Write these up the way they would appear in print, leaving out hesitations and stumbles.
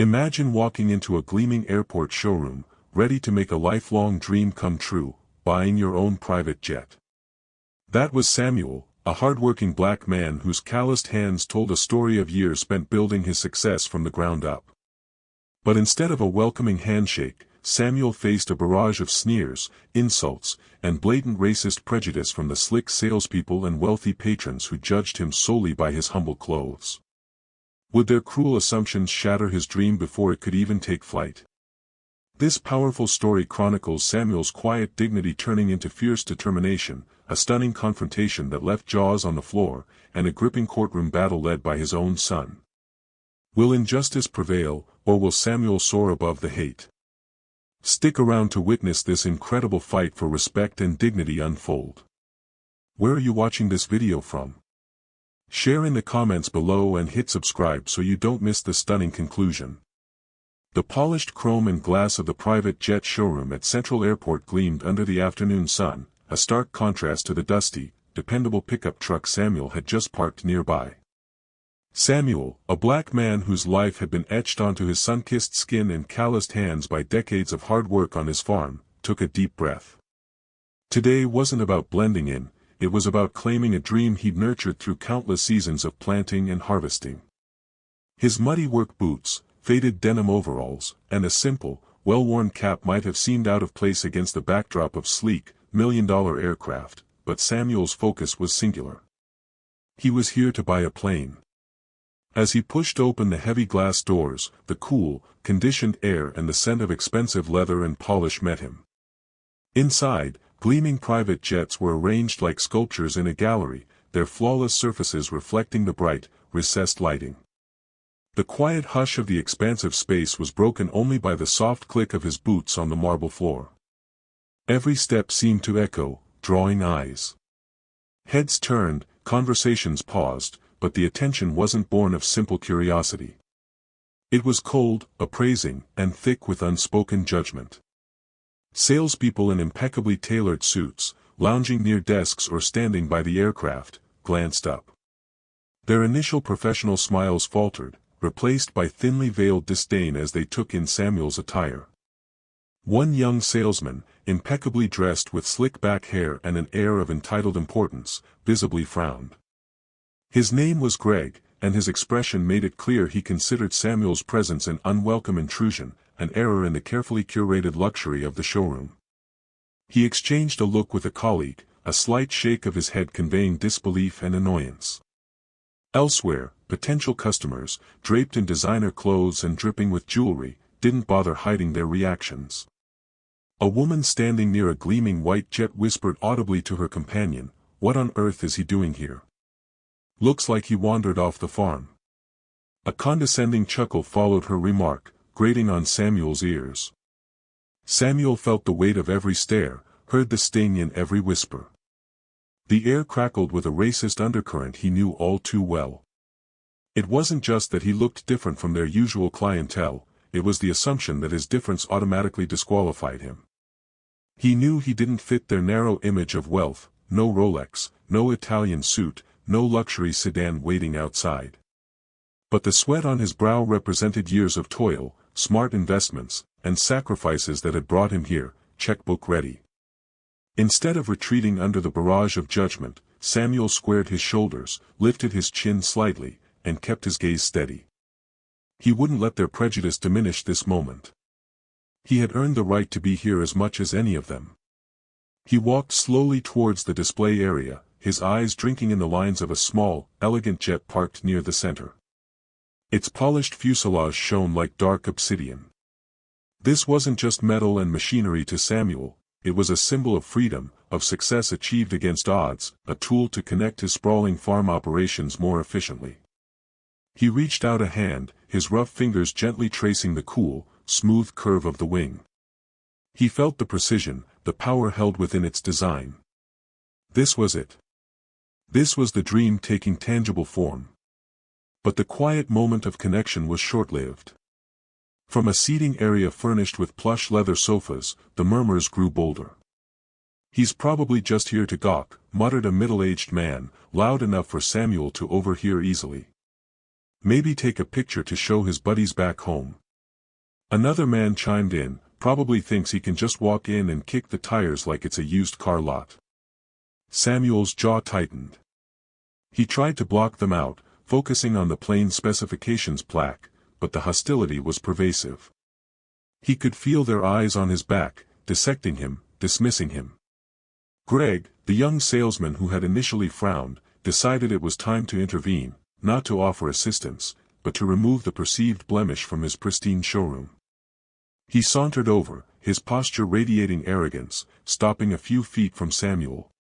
Imagine walking into a gleaming airport showroom, ready to make a lifelong dream come true, buying your own private jet. That was Samuel, a hardworking black man whose calloused hands told a story of years spent building his success from the ground up. But instead of a welcoming handshake, Samuel faced a barrage of sneers, insults, and blatant racist prejudice from the slick salespeople and wealthy patrons who judged him solely by his humble clothes. Would their cruel assumptions shatter his dream before it could even take flight? This powerful story chronicles Samuel's quiet dignity turning into fierce determination, a stunning confrontation that left jaws on the floor, and a gripping courtroom battle led by his own son. Will injustice prevail, or will Samuel soar above the hate? Stick around to witness this incredible fight for respect and dignity unfold. Where are you watching this video from? Share in the comments below and hit subscribe so you don't miss the stunning conclusion. The polished chrome and glass of the private jet showroom at Central Airport gleamed under the afternoon sun, a stark contrast to the dusty, dependable pickup truck Samuel had just parked nearby. Samuel, a black man whose life had been etched onto his sun-kissed skin and calloused hands by decades of hard work on his farm, took a deep breath. Today wasn't about blending in, it was about claiming a dream he'd nurtured through countless seasons of planting and harvesting. His muddy work boots, faded denim overalls, and a simple, well-worn cap might have seemed out of place against the backdrop of sleek, million-dollar aircraft, but Samuel's focus was singular. He was here to buy a plane. As he pushed open the heavy glass doors, the cool, conditioned air and the scent of expensive leather and polish met him. Inside, gleaming private jets were arranged like sculptures in a gallery, their flawless surfaces reflecting the bright, recessed lighting. The quiet hush of the expansive space was broken only by the soft click of his boots on the marble floor. Every step seemed to echo, drawing eyes. Heads turned, conversations paused, but the attention wasn't born of simple curiosity. It was cold, appraising, and thick with unspoken judgment. Salespeople in impeccably tailored suits, lounging near desks or standing by the aircraft, glanced up. Their initial professional smiles faltered, replaced by thinly veiled disdain as they took in Samuel's attire. One young salesman, impeccably dressed with slick back hair and an air of entitled importance, visibly frowned. His name was Greg, and his expression made it clear he considered Samuel's presence an unwelcome intrusion, an error in the carefully curated luxury of the showroom. He exchanged a look with a colleague, a slight shake of his head conveying disbelief and annoyance. Elsewhere, potential customers, draped in designer clothes and dripping with jewelry, didn't bother hiding their reactions. A woman standing near a gleaming white jet whispered audibly to her companion, "What on earth is he doing here? Looks like he wandered off the farm." A condescending chuckle followed her remark, grating on Samuel's ears. Samuel felt the weight of every stare, heard the sting in every whisper. The air crackled with a racist undercurrent he knew all too well. It wasn't just that he looked different from their usual clientele, it was the assumption that his difference automatically disqualified him. He knew he didn't fit their narrow image of wealth, no Rolex, no Italian suit, no luxury sedan waiting outside. But the sweat on his brow represented years of toil, smart investments, and sacrifices that had brought him here, checkbook ready. Instead of retreating under the barrage of judgment, Samuel squared his shoulders, lifted his chin slightly, and kept his gaze steady. He wouldn't let their prejudice diminish this moment. He had earned the right to be here as much as any of them. He walked slowly towards the display area, his eyes drinking in the lines of a small, elegant jet parked near the center. Its polished fuselage shone like dark obsidian. This wasn't just metal and machinery to Samuel, it was a symbol of freedom, of success achieved against odds, a tool to connect his sprawling farm operations more efficiently. He reached out a hand, his rough fingers gently tracing the cool, smooth curve of the wing. He felt the precision, the power held within its design. This was it. This was the dream taking tangible form. But the quiet moment of connection was short-lived. From a seating area furnished with plush leather sofas, the murmurs grew bolder. "He's probably just here to gawk," muttered a middle-aged man, loud enough for Samuel to overhear easily. "Maybe take a picture to show his buddies back home," Another man chimed in, probably thinks he can just walk in and kick the tires like it's a used car lot. Samuel's jaw tightened. He tried to block them out, focusing on the plain specifications plaque, but the hostility was pervasive. He could feel their eyes on his back, dissecting him, dismissing him. Greg, the young salesman who had initially frowned, decided it was time to intervene, not to offer assistance, but to remove the perceived blemish from his pristine showroom. He sauntered over, his posture radiating arrogance, stopping a few feet from Samuel.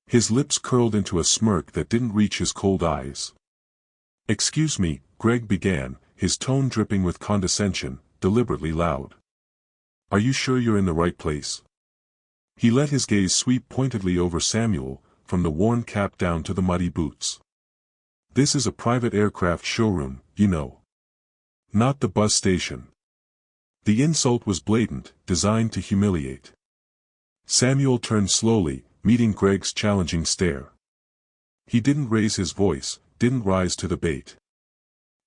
His lips curled into a smirk that didn't reach his cold eyes. "Excuse me," Greg began, his tone dripping with condescension, deliberately loud. "Are you sure you're in the right place?" He let his gaze sweep pointedly over Samuel, from the worn cap down to the muddy boots. "This is a private aircraft showroom, you know. Not the bus station." The insult was blatant, designed to humiliate. Samuel turned slowly, meeting Greg's challenging stare. He didn't raise his voice, didn't rise to the bait.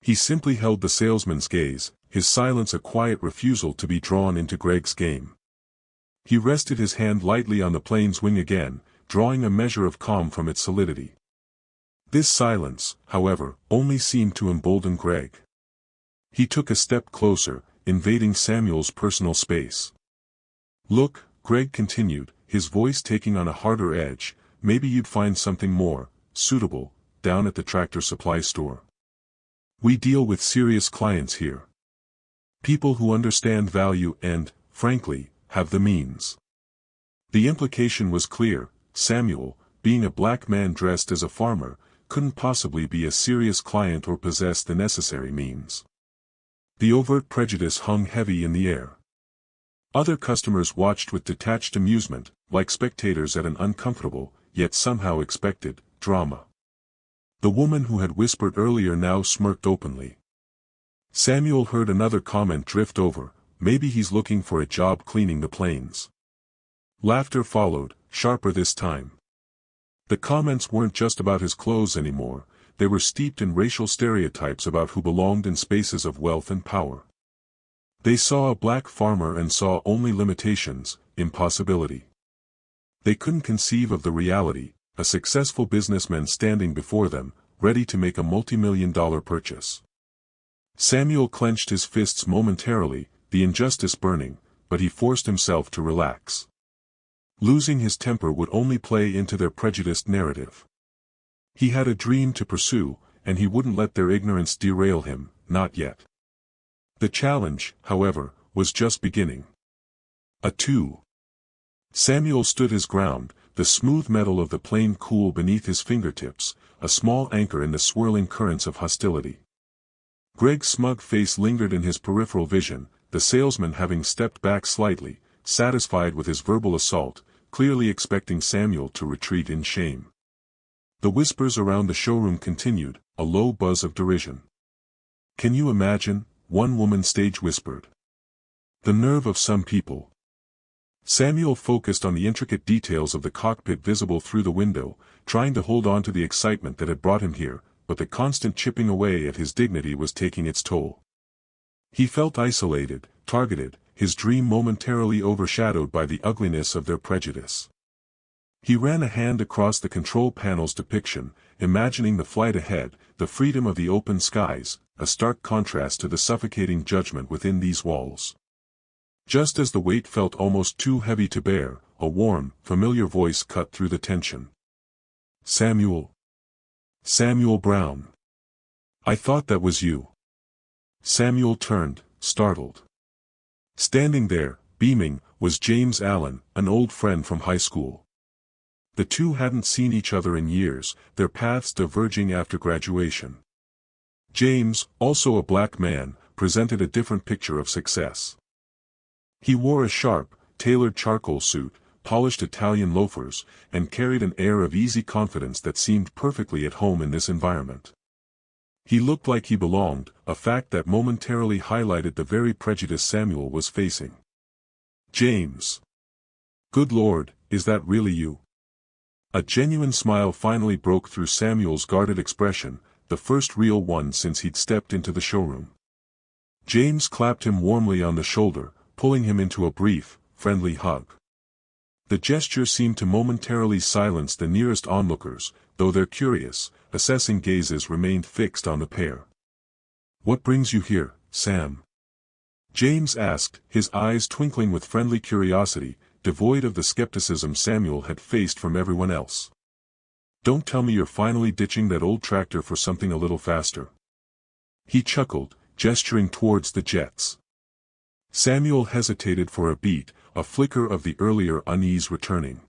He simply held the salesman's gaze, his silence a quiet refusal to be drawn into Greg's game. He rested his hand lightly on the plane's wing again, drawing a measure of calm from its solidity. This silence, however, only seemed to embolden Greg. He took a step closer, invading Samuel's personal space. "Look," Greg continued, his voice taking on a harder edge, "maybe you'd find something more suitable down at the tractor supply store. We deal with serious clients here. People who understand value and, frankly, have the means." The implication was clear. Samuel, being a black man dressed as a farmer, couldn't possibly be a serious client or possess the necessary means. The overt prejudice hung heavy in the air. Other customers watched with detached amusement, like spectators at an uncomfortable, yet somehow expected, drama. The woman who had whispered earlier now smirked openly. Samuel heard another comment drift over, "Maybe he's looking for a job cleaning the planes." Laughter followed, sharper this time. The comments weren't just about his clothes anymore, they were steeped in racial stereotypes about who belonged in spaces of wealth and power. They saw a black farmer and saw only limitations, impossibility. They couldn't conceive of the reality, a successful businessman standing before them, ready to make a multi-million-dollar purchase. Samuel clenched his fists momentarily, the injustice burning, but he forced himself to relax. Losing his temper would only play into their prejudiced narrative. He had a dream to pursue, and he wouldn't let their ignorance derail him, not yet. The challenge, however, was just beginning. A 2. Samuel stood his ground, the smooth metal of the plane cool beneath his fingertips, a small anchor in the swirling currents of hostility. Greg's smug face lingered in his peripheral vision, the salesman having stepped back slightly, satisfied with his verbal assault, clearly expecting Samuel to retreat in shame. The whispers around the showroom continued, a low buzz of derision. "Can you imagine?" one woman stage whispered. "The nerve of some people." Samuel focused on the intricate details of the cockpit visible through the window, trying to hold on to the excitement that had brought him here, but the constant chipping away at his dignity was taking its toll. He felt isolated, targeted, his dream momentarily overshadowed by the ugliness of their prejudice. He ran a hand across the control panel's depiction, imagining the flight ahead, the freedom of the open skies, a stark contrast to the suffocating judgment within these walls. Just as the weight felt almost too heavy to bear, a warm, familiar voice cut through the tension. "Samuel. Samuel Brown. I thought that was you." Samuel turned, startled. Standing there, beaming, was James Allen, an old friend from high school. The two hadn't seen each other in years, their paths diverging after graduation. James, also a black man, presented a different picture of success. He wore a sharp, tailored charcoal suit, polished Italian loafers, and carried an air of easy confidence that seemed perfectly at home in this environment. He looked like he belonged, a fact that momentarily highlighted the very prejudice Samuel was facing. "James. Good Lord, is that really you?" A genuine smile finally broke through Samuel's guarded expression, the first real one since he'd stepped into the showroom. James clapped him warmly on the shoulder, pulling him into a brief, friendly hug. The gesture seemed to momentarily silence the nearest onlookers, though their curious, assessing gazes remained fixed on the pair. "What brings you here, Sam?" James asked, his eyes twinkling with friendly curiosity, devoid of the skepticism Samuel had faced from everyone else. "Don't tell me you're finally ditching that old tractor for something a little faster." He chuckled, gesturing towards the jets. Samuel hesitated for a beat, a flicker of the earlier unease returning.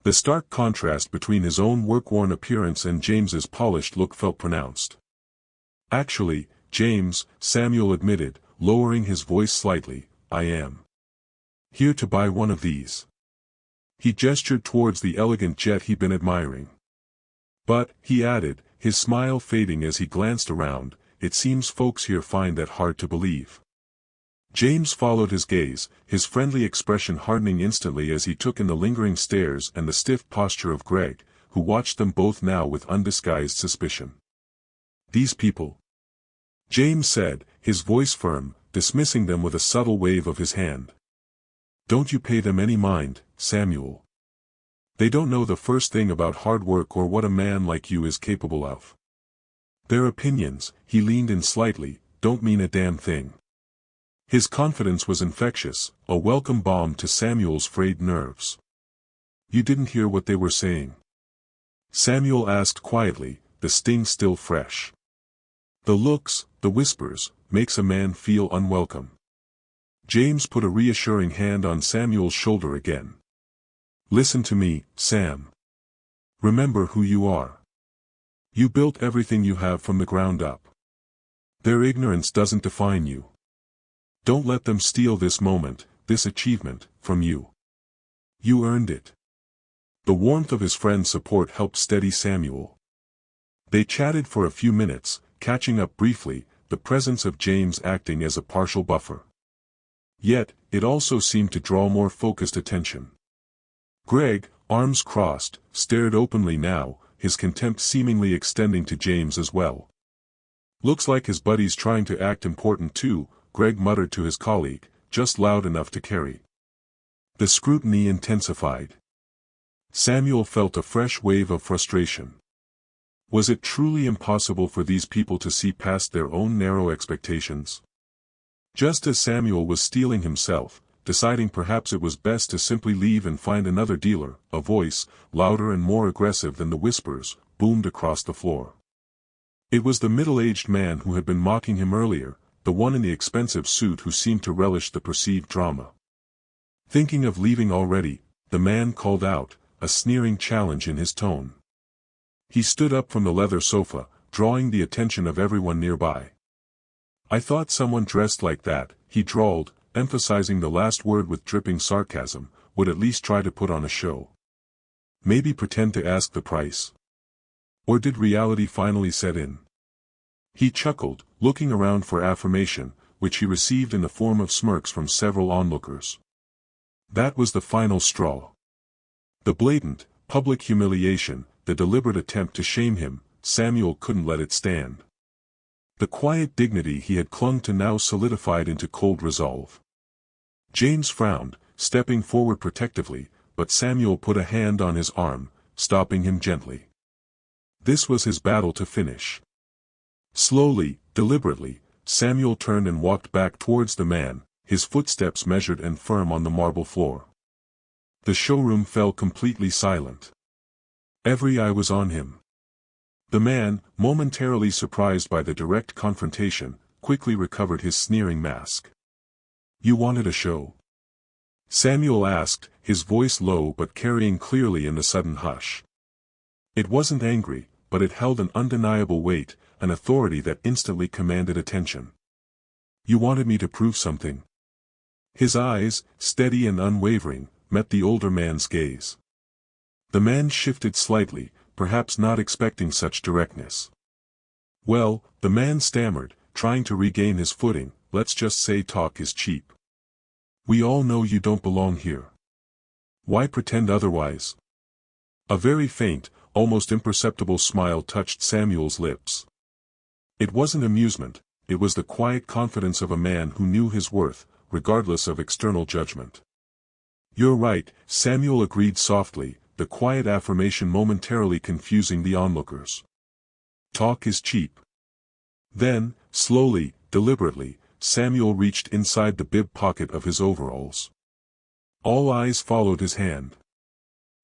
The stark contrast between his own work-worn appearance and James's polished look felt pronounced. "Actually, James," Samuel admitted, lowering his voice slightly, "I am here to buy one of these." He gestured towards the elegant jet he'd been admiring. "But," he added, his smile fading as he glanced around, "it seems folks here find that hard to believe." James followed his gaze, his friendly expression hardening instantly as he took in the lingering stares and the stiff posture of Greg, who watched them both now with undisguised suspicion. "These people," James said, his voice firm, dismissing them with a subtle wave of his hand. "Don't you pay them any mind, Samuel. They don't know the first thing about hard work or what a man like you is capable of. Their opinions," he leaned in slightly, "don't mean a damn thing." His confidence was infectious, a welcome balm to Samuel's frayed nerves. "You didn't hear what they were saying?" Samuel asked quietly, the sting still fresh. "The looks, the whispers, makes a man feel unwelcome." James put a reassuring hand on Samuel's shoulder again. "Listen to me, Sam. Remember who you are. You built everything you have from the ground up. Their ignorance doesn't define you. Don't let them steal this moment, this achievement, from you. You earned it." The warmth of his friend's support helped steady Samuel. They chatted for a few minutes, catching up briefly, the presence of James acting as a partial buffer. Yet, it also seemed to draw more focused attention. Greg, arms crossed, stared openly now, his contempt seemingly extending to James as well. "Looks like his buddy's trying to act important too," Greg muttered to his colleague, just loud enough to carry. The scrutiny intensified. Samuel felt a fresh wave of frustration. Was it truly impossible for these people to see past their own narrow expectations? Just as Samuel was steeling himself, deciding perhaps it was best to simply leave and find another dealer, a voice, louder and more aggressive than the whispers, boomed across the floor. It was the middle-aged man who had been mocking him earlier, the one in the expensive suit who seemed to relish the perceived drama. "Thinking of leaving already?" the man called out, a sneering challenge in his tone. He stood up from the leather sofa, drawing the attention of everyone nearby. "I thought someone dressed like that," he drawled, emphasizing the last word with dripping sarcasm, "would at least try to put on a show. Maybe pretend to ask the price." Or did reality finally set in? He chuckled, looking around for affirmation, which he received in the form of smirks from several onlookers. That was the final straw. The blatant, public humiliation, the deliberate attempt to shame him, Samuel couldn't let it stand. The quiet dignity he had clung to now solidified into cold resolve. James frowned, stepping forward protectively, but Samuel put a hand on his arm, stopping him gently. This was his battle to finish. Slowly, deliberately, Samuel turned and walked back towards the man, his footsteps measured and firm on the marble floor. The showroom fell completely silent. Every eye was on him. The man, momentarily surprised by the direct confrontation, quickly recovered his sneering mask. "You wanted a show?" Samuel asked, his voice low but carrying clearly in the sudden hush. It wasn't angry, but it held an undeniable weight, an authority that instantly commanded attention. "You wanted me to prove something?" His eyes, steady and unwavering, met the older man's gaze. The man shifted slightly, perhaps not expecting such directness. "Well," the man stammered, trying to regain his footing, "let's just say talk is cheap. We all know you don't belong here. Why pretend otherwise?" A very faint, almost imperceptible smile touched Samuel's lips. It wasn't amusement, it was the quiet confidence of a man who knew his worth, regardless of external judgment. "You're right," Samuel agreed softly, the quiet affirmation momentarily confusing the onlookers. "Talk is cheap." Then, slowly, deliberately, Samuel reached inside the bib pocket of his overalls. All eyes followed his hand.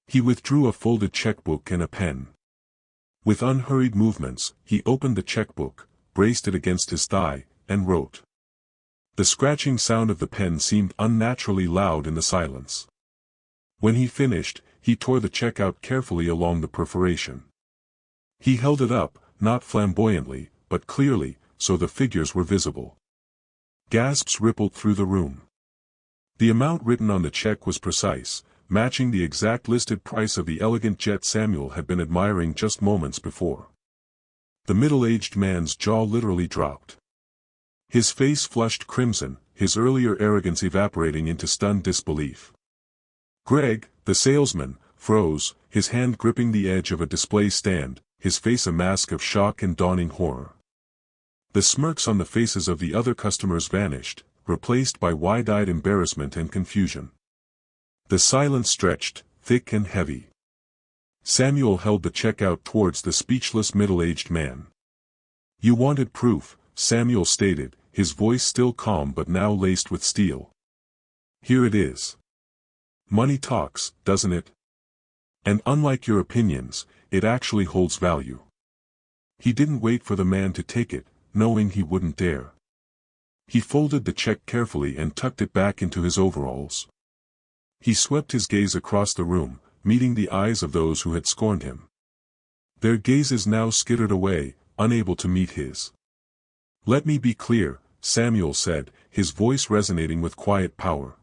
He withdrew a folded checkbook and a pen. With unhurried movements, he opened the checkbook, braced it against his thigh, and wrote. The scratching sound of the pen seemed unnaturally loud in the silence. When he finished, he tore the check out carefully along the perforation. He held it up, not flamboyantly, but clearly, so the figures were visible. Gasps rippled through the room. The amount written on the check was precise, matching the exact listed price of the elegant jet Samuel had been admiring just moments before. The middle-aged man's jaw literally dropped. His face flushed crimson, his earlier arrogance evaporating into stunned disbelief. Greg, the salesman, froze, his hand gripping the edge of a display stand, his face a mask of shock and dawning horror. The smirks on the faces of the other customers vanished, replaced by wide-eyed embarrassment and confusion. The silence stretched, thick and heavy. Samuel held the check out towards the speechless middle-aged man. "You wanted proof," Samuel stated, his voice still calm but now laced with steel. "Here it is. Money talks, doesn't it? And unlike your opinions, it actually holds value." He didn't wait for the man to take it, knowing he wouldn't dare. He folded the check carefully and tucked it back into his overalls. He swept his gaze across the room, meeting the eyes of those who had scorned him. Their gazes now skittered away, unable to meet his. "Let me be clear," Samuel said, his voice resonating with quiet power.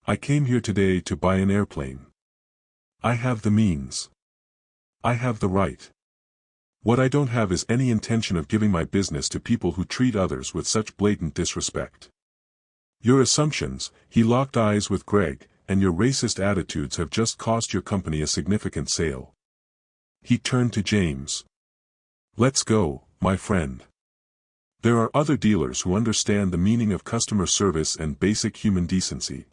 "I came here today to buy an airplane. I have the means. I have the right. What I don't have is any intention of giving my business to people who treat others with such blatant disrespect. Your assumptions," he locked eyes with Greg, "and your racist attitudes have just cost your company a significant sale." He turned to James. "Let's go, my friend. There are other dealers who understand the meaning of customer service and basic human decency."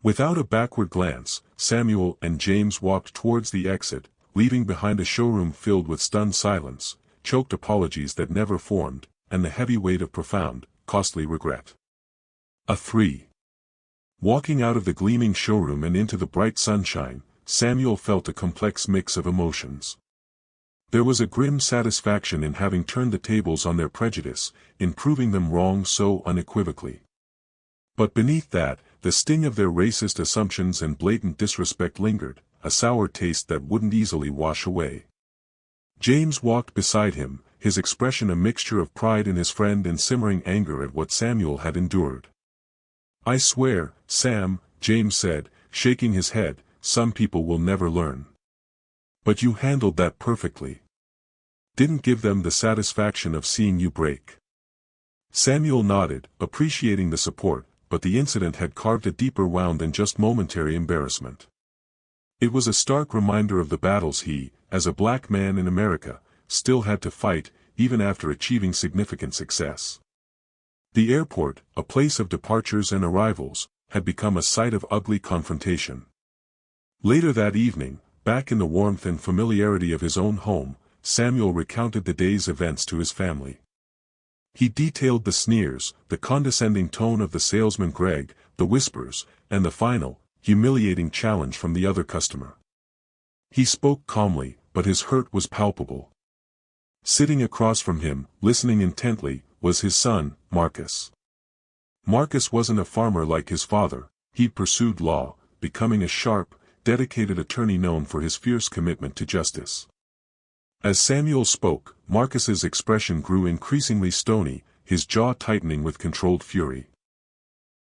Without a backward glance, Samuel and James walked towards the exit, leaving behind a showroom filled with stunned silence, choked apologies that never formed, and the heavy weight of profound, costly regret. 3. Walking out of the gleaming showroom and into the bright sunshine, Samuel felt a complex mix of emotions. There was a grim satisfaction in having turned the tables on their prejudice, in proving them wrong so unequivocally. But beneath that, the sting of their racist assumptions and blatant disrespect lingered, a sour taste that wouldn't easily wash away. James walked beside him, his expression a mixture of pride in his friend and simmering anger at what Samuel had endured. "I swear, Sam," James said, shaking his head, "some people will never learn. But you handled that perfectly. Didn't give them the satisfaction of seeing you break." Samuel nodded, appreciating the support, but the incident had carved a deeper wound than just momentary embarrassment. It was a stark reminder of the battles he, as a black man in America, still had to fight, even after achieving significant success. The airport, a place of departures and arrivals, had become a site of ugly confrontation. Later that evening, back in the warmth and familiarity of his own home, Samuel recounted the day's events to his family. He detailed the sneers, the condescending tone of the salesman Greg, the whispers, and the final, humiliating challenge from the other customer. He spoke calmly, but his hurt was palpable. Sitting across from him, listening intently, was his son, Marcus. Marcus wasn't a farmer like his father, he'd pursued law, becoming a sharp, dedicated attorney known for his fierce commitment to justice. As Samuel spoke, Marcus's expression grew increasingly stony, his jaw tightening with controlled fury.